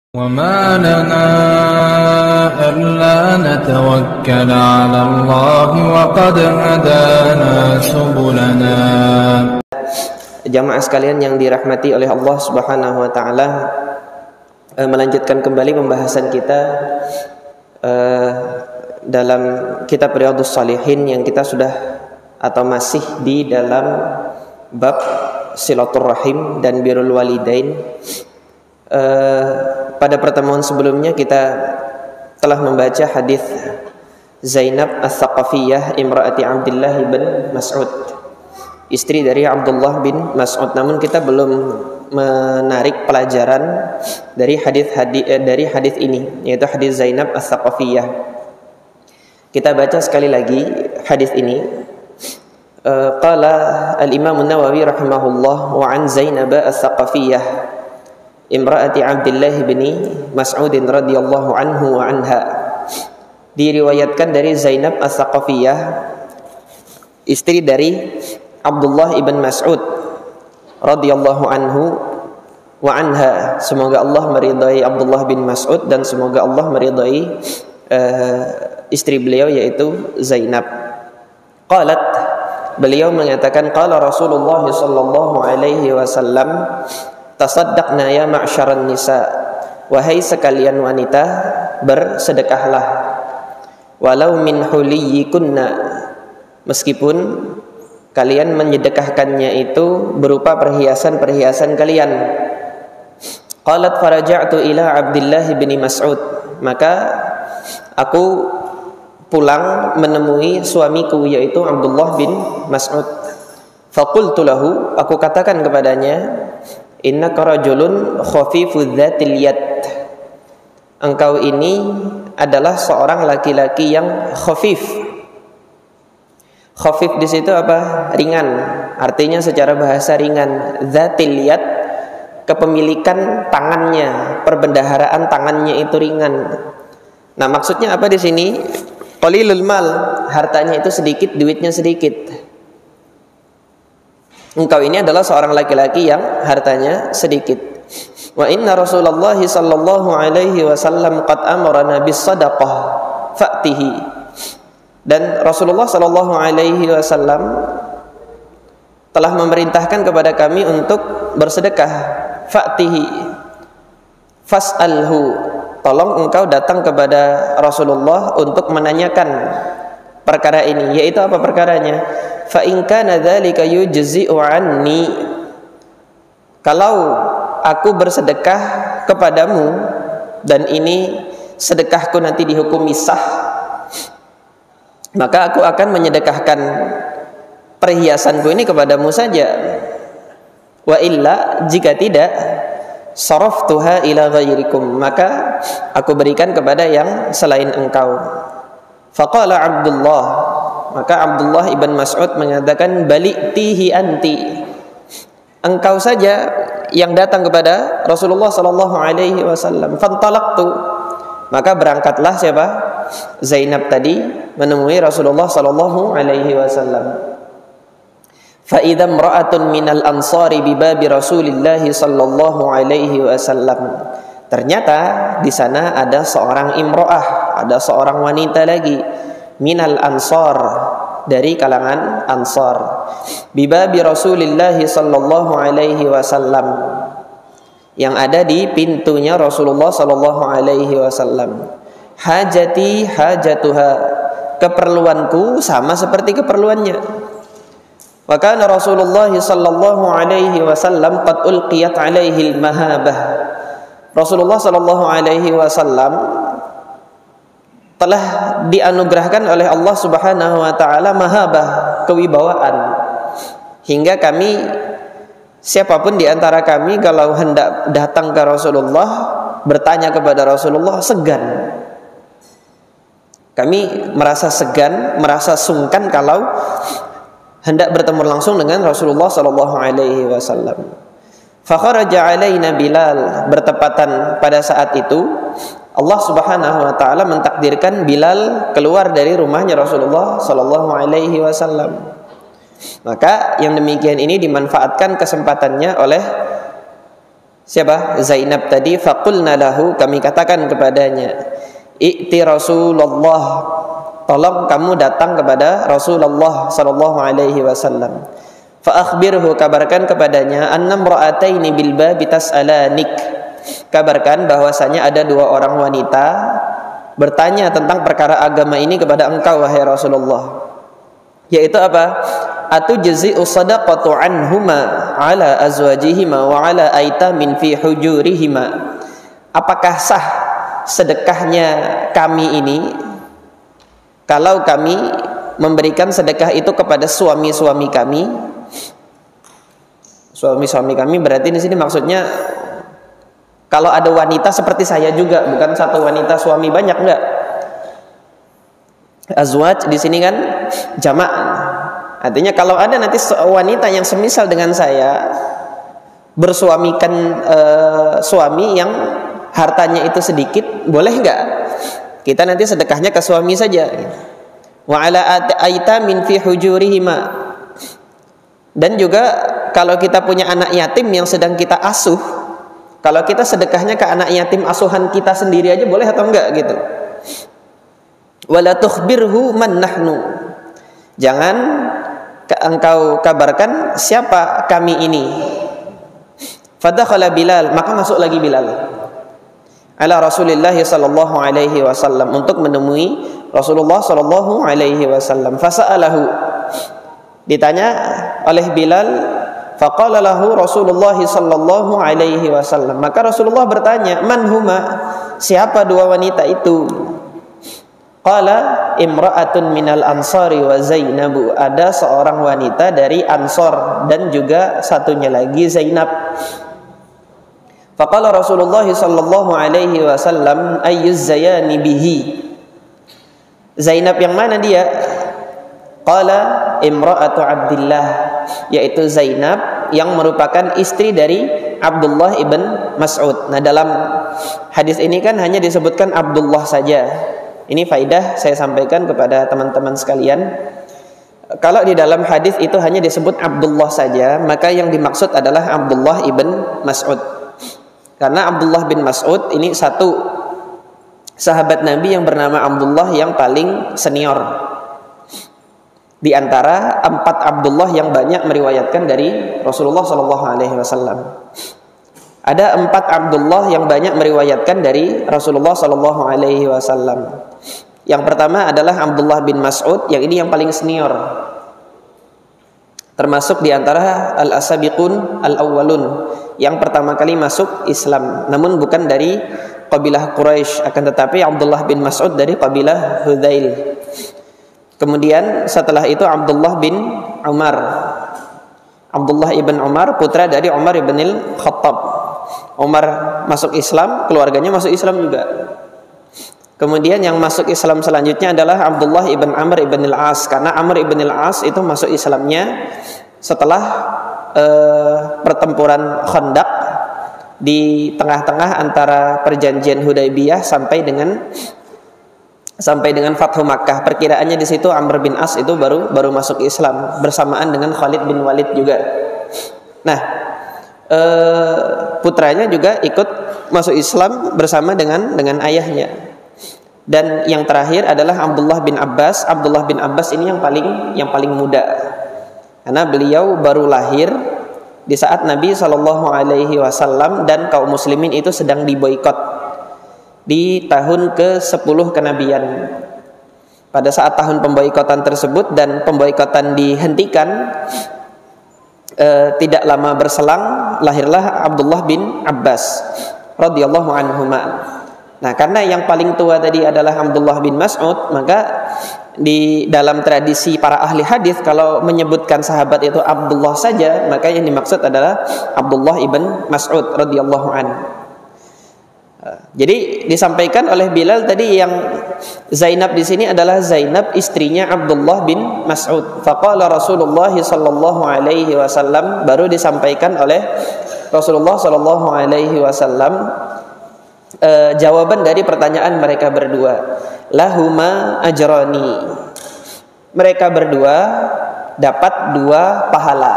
وما لنا ألا نتوكل على الله وقد هدانا سبلنا. Jamaah sekalian yang dirahmati oleh Allah Subhanahu wa taala, melanjutkan kembali pembahasan kita dalam kitab Riyadhus Shalihin yang kita sudah atau masih di dalam bab silaturrahim dan birrul walidain. Pada pertemuan sebelumnya kita telah membaca hadis Zainab Ats-Tsaqafiyah imraati Abdullah bin Mas'ud, istri dari Abdullah bin Mas'ud. Namun kita belum menarik pelajaran dari hadis ini, yaitu hadis Zainab Ats-Tsaqafiyah. Kita baca sekali lagi hadis ini. Qala al-Imam an-Nawawi rahimahullah wa an Zainab Ats-Tsaqafiyah imraati Abdullah bin Mas'ud radhiyallahu anhu wa anha. Diriwayatkan dari Zainab Ats-Tsaqafiyah, istri dari Abdullah ibn Mas'ud radhiyallahu anhu wa anha. Semoga Allah meridai Abdullah bin Mas'ud dan semoga Allah meridai istri beliau yaitu Zainab. Qalat, beliau mengatakan, qala Rasulullah sallallahu alaihi wasallam, tasaddaqna ya ma'syaran nisa, wahai sekalian wanita, bersedekahlah. Walau min huliyikunna, meskipun kalian menyedekahkannya itu berupa perhiasan-perhiasan kalian. Qalat faraja'tu ila Abdullah bin Mas'ud, maka aku pulang menemui suamiku yaitu Abdullah bin Mas'ud. Faqultu lahu, aku katakan kepadanya, innaka rajulun khafifudz dzatil yad, engkau ini adalah seorang laki-laki yang khafif. Khafif di situ apa? Ringan. Artinya secara bahasa ringan. Dzatil yad, kepemilikan tangannya, perbendaharaan tangannya itu ringan. Nah, maksudnya apa di sini? Qalilul mal, hartanya itu sedikit, duitnya sedikit. Engkau ini adalah seorang laki-laki yang hartanya sedikit. Wa inna Rasulullah sallallahu alaihi wasallam qad amarna bis sadaqah fa'tihi. Dan Rasulullah sallallahu alaihi wasallam telah memerintahkan kepada kami untuk bersedekah. Fa'tihi, fas'alhu, tolong engkau datang kepada Rasulullah untuk menanyakan perkara ini. Yaitu apa perkaranya? Fa in kana dzalika yujzi'u anni, kalau aku bersedekah kepadamu dan ini sedekahku nanti dihukumi sah, maka aku akan menyedekahkan perhiasanku ini kepadamu saja. Wa illa, jika tidak, saraftuha ila ghairikum, maka aku berikan kepada yang selain engkau. Faqala Abdullah, maka Abdullah ibn Mas'ud mengatakan, bali'tihi anti, engkau saja yang datang kepada Rasulullah sallallahu alaihi wasallam. Fantalaqtu, maka berangkatlah siapa? Zainab tadi menemui Rasulullah sallallahu alaihi wasallam. Fa idza imra'atun minal ansari bi babi Rasulillah sallallahu alaihi wasallam. Ternyata di sana ada seorang imro'ah, ada seorang wanita lagi, minal ansar, dari kalangan ansar, bibabi Rasulillah sallallahu alaihi wasallam, yang ada di pintunya Rasulullah sallallahu alaihi wasallam. Hajati hajatuha, keperluanku sama seperti keperluannya. Wa kana Rasulullah sallallahu alaihi wasallam qad ulqiyat alaihi al-mahabah. Rasulullah sallallahu alaihi wasallam telah dianugerahkan oleh Allah Subhanahu wa taala mahabah, kewibawaan, hingga kami, siapapun di antara kami kalau hendak datang ke Rasulullah, bertanya kepada Rasulullah, segan. Kami merasa segan, merasa sungkan kalau hendak bertemu langsung dengan Rasulullah sallallahu alaihi wasallam. Fa kharaja alaina Bilal, bertepatan pada saat itu Allah Subhanahu wa taala mentakdirkan Bilal keluar dari rumahnya Rasulullah sallallahu alaihi wasallam. Maka yang demikian ini dimanfaatkan kesempatannya oleh siapa? Zainab tadi. Faqulna lahu, kami katakan kepadanya, i'ti Rasulullah, tolong kamu datang kepada Rasulullah sallallahu alaihi wasallam. Fa akhbirhu, kabarkan kepadanya, anna imra'ataini bil babi tas'alanik, kabarkan bahwasanya ada dua orang wanita bertanya tentang perkara agama ini kepada engkau wahai Rasulullah. Yaitu apa? Atujzi'u sadaqatu anhuma ala azwajihima wa ala aitamin fi hujurihima. Apakah sah sedekahnya kami ini kalau kami memberikan sedekah itu kepada suami-suami kami? Suami-suami kami berarti di sini maksudnya kalau ada wanita seperti saya juga, bukan satu wanita suami banyak, enggak. Azwaj di sini kan jamak. Artinya kalau ada nanti wanita yang semisal dengan saya bersuamikan suami yang hartanya itu sedikit, boleh enggak kita nanti sedekahnya ke suami saja? Wa ala aitamin fi hujurihima. Dan juga kalau kita punya anak yatim yang sedang kita asuh, kalau kita sedekahnya ke anak yatim asuhan kita sendiri aja boleh atau enggak gitu. Wala tukhbirhu man nahnu. Jangan engkau kabarkan siapa kami ini. Fadakhala Bilal, maka masuk lagi Bilal ala Rasulullah sallallahu alaihi wasallam, untuk menemui Rasulullah sallallahu alaihi wasallam. Fasa'alahu, ditanya oleh Bilal. Faqala lahu Rasulullah sallallahu alaihi wasallam, maka Rasulullah bertanya, man huma, siapa dua wanita itu? Qala imra'atun minal ansari wa Zainabu, ada seorang wanita dari Ansor dan juga satunya lagi Zainab. Faqala Rasulullah sallallahu alaihi wasallam, ayyuz zayani bihi, Zainab yang mana dia? Qala imra'atu Abdillah, yaitu Zainab yang merupakan istri dari Abdullah ibn Mas'ud. Nah, dalam hadis ini kan hanya disebutkan Abdullah saja. Ini faidah saya sampaikan kepada teman-teman sekalian. Kalau di dalam hadis itu hanya disebut Abdullah saja, maka yang dimaksud adalah Abdullah ibn Mas'ud. Karena Abdullah bin Mas'ud ini satu sahabat Nabi yang bernama Abdullah yang paling senior di antara 4 Abdullah yang banyak meriwayatkan dari Rasulullah SAW. Ada 4 Abdullah yang banyak meriwayatkan dari Rasulullah SAW. Yang pertama adalah Abdullah bin Mas'ud, yang ini yang paling senior, termasuk di antara al-asabiqun al-awwalun, yang pertama kali masuk Islam, namun bukan dari kabilah Quraisy, akan tetapi Abdullah bin Mas'ud dari kabilah Hudzail. Kemudian setelah itu Abdullah bin Umar, Abdullah ibn Umar, putra dari Umar ibn al-Khattab. Umar masuk Islam, keluarganya masuk Islam juga. Kemudian yang masuk Islam selanjutnya adalah Abdullah ibn Amr ibn al-As, karena Amr ibn al-As itu masuk Islamnya setelah pertempuran Khandaq di tengah-tengah antara perjanjian Hudaybiyah sampai dengan Fathu Makkah. Perkiraannya di situ Amr bin As itu baru masuk Islam bersamaan dengan Khalid bin Walid juga. Nah, putranya juga ikut masuk Islam bersama dengan ayahnya. Dan yang terakhir adalah Abdullah bin Abbas. Abdullah bin Abbas ini yang paling muda, karena beliau baru lahir di saat Nabi SAW dan kaum muslimin itu sedang diboikot di tahun ke-10 kenabian. Pada saat tahun pemboikotan tersebut dan pemboikotan dihentikan, tidak lama berselang lahirlah Abdullah bin Abbas radhiyallahu anhuma. Nah, karena yang paling tua tadi adalah Abdullah bin Mas'ud, maka di dalam tradisi para ahli hadis kalau menyebutkan sahabat itu Abdullah saja, maka yang dimaksud adalah Abdullah ibn Mas'ud radhiyallahu anhu. Jadi disampaikan oleh Bilal tadi yang Zainab di sini adalah Zainab istrinya Abdullah bin Mas'ud. Faqala Rasulullah sallallahu alaihi wasallam, baru disampaikan oleh Rasulullah sallallahu alaihi wasallam jawaban dari pertanyaan mereka berdua. Lahuma ajrani, mereka berdua dapat 2 pahala.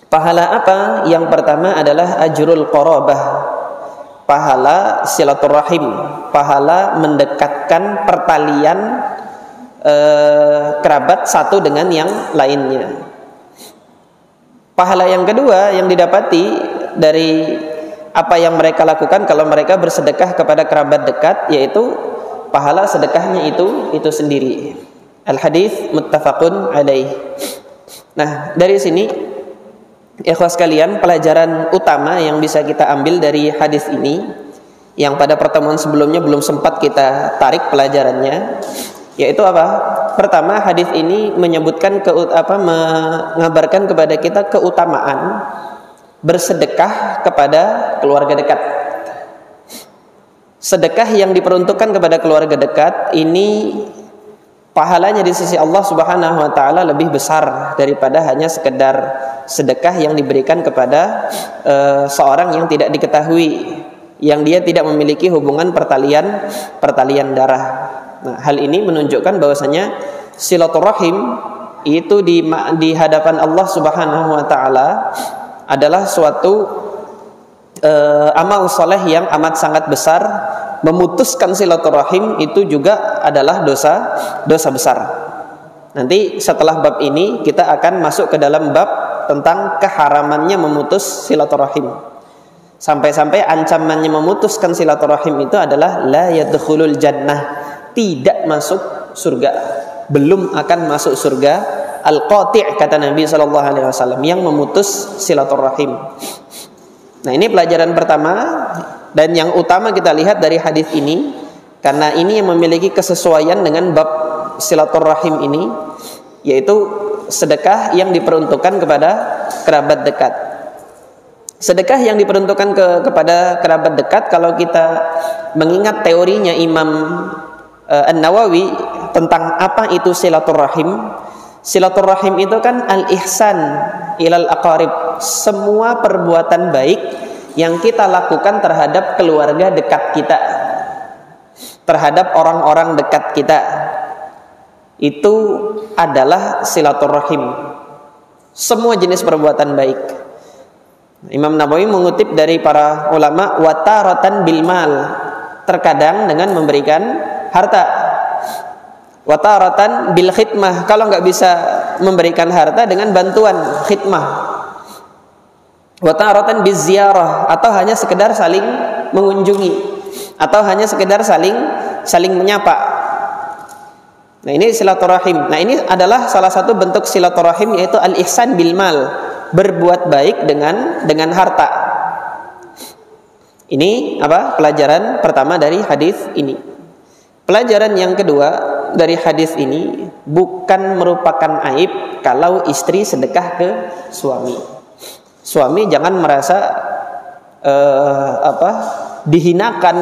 Pahala apa? Yang pertama adalah ajrul qarabah, pahala silaturahim, pahala mendekatkan pertalian kerabat satu dengan yang lainnya. Pahala yang kedua yang didapati dari apa yang mereka lakukan kalau mereka bersedekah kepada kerabat dekat, yaitu pahala sedekahnya itu sendiri. Al-hadits muttafaqun alaih. Nah, dari sini ikhwas sekalian, pelajaran utama yang bisa kita ambil dari hadis ini, yang pada pertemuan sebelumnya belum sempat kita tarik pelajarannya, yaitu apa? Pertama, hadis ini menyebutkan mengabarkan kepada kita keutamaan bersedekah kepada keluarga dekat. Sedekah yang diperuntukkan kepada keluarga dekat ini pahalanya di sisi Allah Subhanahu wa taala lebih besar daripada hanya sekedar sedekah yang diberikan kepada seorang yang tidak diketahui, yang dia tidak memiliki hubungan pertalian darah. Nah, hal ini menunjukkan bahwasanya silaturahim itu di hadapan Allah Subhanahu wa taala adalah suatu amal soleh yang amat sangat besar. Memutuskan silaturahim itu juga adalah dosa besar. Nanti setelah bab ini kita akan masuk ke dalam bab tentang keharamannya memutus silaturahim. Sampai-sampai ancamannya memutuskan silaturahim itu adalah la yadkhulul jannah, tidak masuk surga, belum akan masuk surga. Al-qati' kata Nabi SAW, yang memutus silaturahim. Nah, ini pelajaran pertama dan yang utama kita lihat dari hadis ini, karena ini yang memiliki kesesuaian dengan bab silaturahim ini, yaitu sedekah yang diperuntukkan kepada kerabat dekat. Sedekah yang diperuntukkan kepada kerabat dekat, kalau kita mengingat teorinya Imam An-Nawawi tentang apa itu silaturahim. Silaturahim itu kan al-ihsan ilal aqarib, semua perbuatan baik yang kita lakukan terhadap keluarga dekat kita, terhadap orang-orang dekat kita, itu adalah silaturahim. Semua jenis perbuatan baik. Imam Nawawi mengutip dari para ulama, wataratan bil mal, terkadang dengan memberikan harta, wataratan bil khidmah, kalau nggak bisa memberikan harta dengan bantuan khidmah, wataratan biz ziarah, atau hanya sekedar saling mengunjungi, atau hanya sekedar saling menyapa. Nah, ini silaturahim. Nah, ini adalah salah satu bentuk silaturahim, yaitu al-ihsan bil mal, berbuat baik dengan harta. Ini apa? Pelajaran pertama dari hadis ini. Pelajaran yang kedua dari hadis ini, bukan merupakan aib kalau istri sedekah ke suami. Suami jangan merasa dihinakan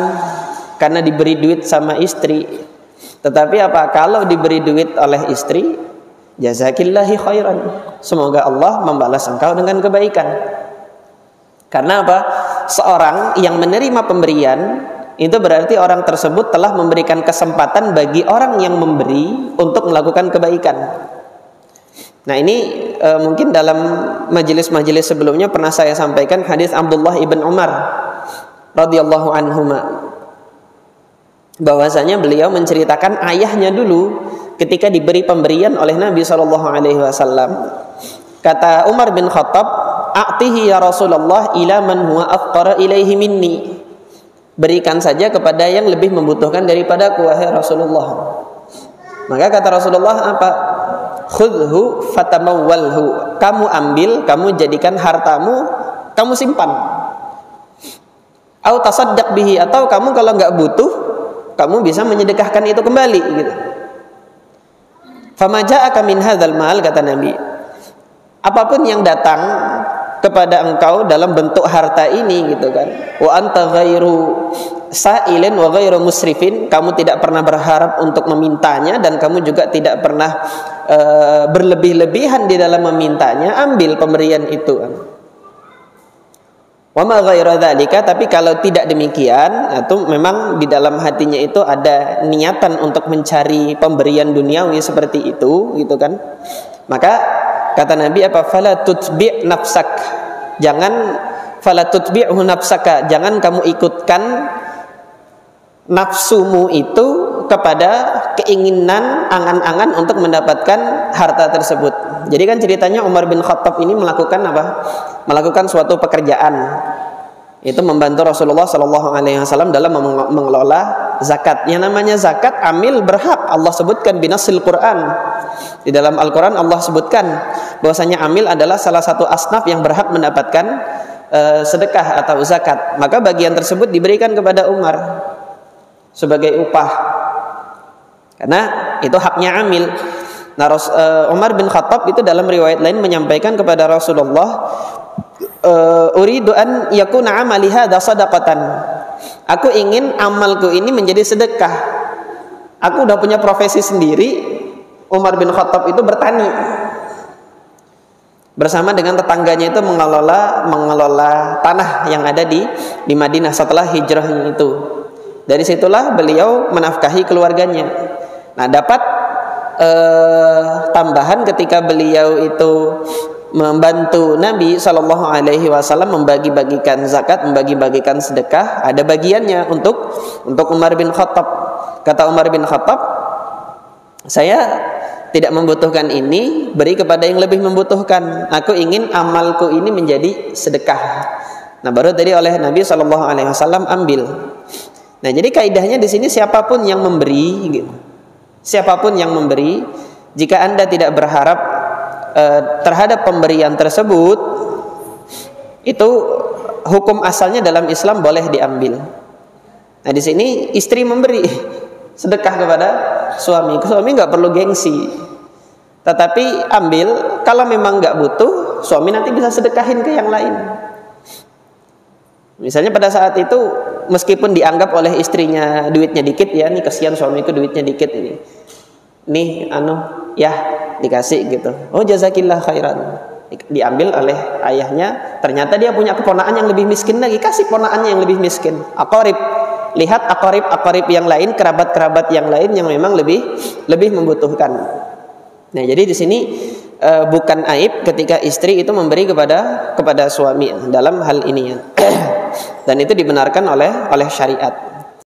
karena diberi duit sama istri. Tetapi apa? Kalau diberi duit oleh istri, jazakillahi khairan, semoga Allah membalas engkau dengan kebaikan. Karena apa? Seorang yang menerima pemberian, itu berarti orang tersebut telah memberikan kesempatan bagi orang yang memberi untuk melakukan kebaikan. Nah, ini mungkin dalam majelis-majelis sebelumnya pernah saya sampaikan hadis Abdullah ibn Umar radhiyallahu anhuma, bahwasanya beliau menceritakan ayahnya dulu ketika diberi pemberian oleh Nabi SAW. Kata Umar bin Khattab, "A'tihi ya Rasulullah ila man huwa afqara ilaihi minni." Berikan saja kepada yang lebih membutuhkan daripadaku, wahai Rasulullah. Maka kata Rasulullah apa? Khudhu fatamawwalhu. Kamu ambil, kamu jadikan hartamu, kamu simpan. Au tasaddaq bihi, atau kamu kalau enggak butuh, kamu bisa menyedekahkan itu kembali gitu. Fama ja'aka min hadzal mal, kata Nabi, apapun yang datang kepada engkau dalam bentuk harta ini gitu kan, wa anta ghairu sa'ilin wa ghairu musrifin, kamu tidak pernah berharap untuk memintanya dan kamu juga tidak pernah berlebih-lebihan di dalam memintanya, ambil pemberian itu. Wa ma ghairu dzalika, tapi kalau tidak demikian, atau memang di dalam hatinya itu ada niatan untuk mencari pemberian duniawi seperti itu gitu kan, maka kata Nabi apa? Fala tutbi' nafsak. Jangan fala tutbi'hu nafsaka. Jangan kamu ikutkan nafsumu itu kepada keinginan angan-angan untuk mendapatkan harta tersebut. Jadi kan ceritanya Umar bin Khattab ini melakukan apa? Melakukan suatu pekerjaan. Itu membantu Rasulullah Sallallahu Alaihi Wasallam dalam mengelola zakat. Yang namanya zakat, amil berhak. Allah sebutkan binasil Quran. Di dalam Al-Quran Allah sebutkan bahwasanya amil adalah salah satu asnaf yang berhak mendapatkan sedekah atau zakat. Maka bagian tersebut diberikan kepada Umar sebagai upah, karena itu haknya amil. Nah, Umar bin Khattab itu dalam riwayat lain menyampaikan kepada Rasulullah, uridu an yakuna amali hadza shadaqatan. Aku ingin amalku ini menjadi sedekah. Aku udah punya profesi sendiri. Umar bin Khattab itu bertani. Bersama dengan tetangganya itu mengelola tanah yang ada di Madinah setelah hijrahnya itu. Dari situlah beliau menafkahi keluarganya. Nah, dapat tambahan ketika beliau itu membantu Nabi Shallallahu Alaihi Wasallam membagi-bagikan zakat, membagi-bagikan sedekah, ada bagiannya untuk Umar bin Khattab. Kata Umar bin Khattab, saya tidak membutuhkan ini, beri kepada yang lebih membutuhkan. Aku ingin amalku ini menjadi sedekah. Nah, baru tadi oleh Nabi Shallallahu Alaihi Wasallam ambil. Nah, jadi kaidahnya di sini siapapun yang memberi, gitu. Siapapun yang memberi, jika Anda tidak berharap terhadap pemberian tersebut, itu hukum asalnya dalam Islam boleh diambil. Nah, di sini istri memberi sedekah kepada suami. Suami nggak perlu gengsi, tetapi ambil. Kalau memang nggak butuh, suami nanti bisa sedekahin ke yang lain. Misalnya pada saat itu meskipun dianggap oleh istrinya duitnya dikit, ya nih kasihan suamiku duitnya dikit ini. Nih ya dikasih gitu. Oh jazakillah khairan. Diambil oleh ayahnya, ternyata dia punya keponakan yang lebih miskin lagi, kasih ponakannya yang lebih miskin. Aqarib. Lihat aqarib yang lain, kerabat-kerabat yang lain yang memang lebih membutuhkan. Nah, jadi di sini bukan aib ketika istri itu memberi kepada suami dalam hal ini ya. Dan itu dibenarkan oleh syariat.